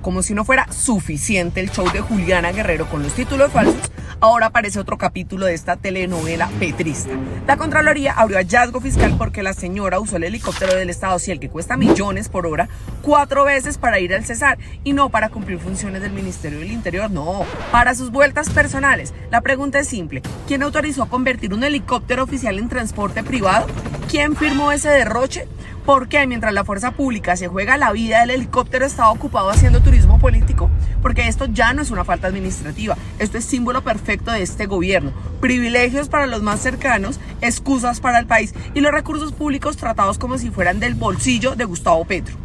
como si no fuera suficiente el show de Juliana Guerrero con los títulos falsos, ahora aparece otro capítulo de esta telenovela petrista. La Contraloría abrió hallazgo fiscal porque la señora usó el helicóptero del Estado Ciel, que cuesta millones por hora, 4 veces para ir al Cesar y no para cumplir funciones del Ministerio del Interior, no, para sus vueltas personales. La pregunta es simple: ¿quién autorizó convertir un helicóptero oficial en transporte privado? ¿Quién firmó ese derroche? ¿Por qué mientras la fuerza pública se juega la vida, el helicóptero estaba ocupado haciendo turismo político? Porque esto ya no es una falta administrativa, esto es símbolo perfecto de este gobierno. Privilegios para los más cercanos, excusas para el país y los recursos públicos tratados como si fueran del bolsillo de Gustavo Petro.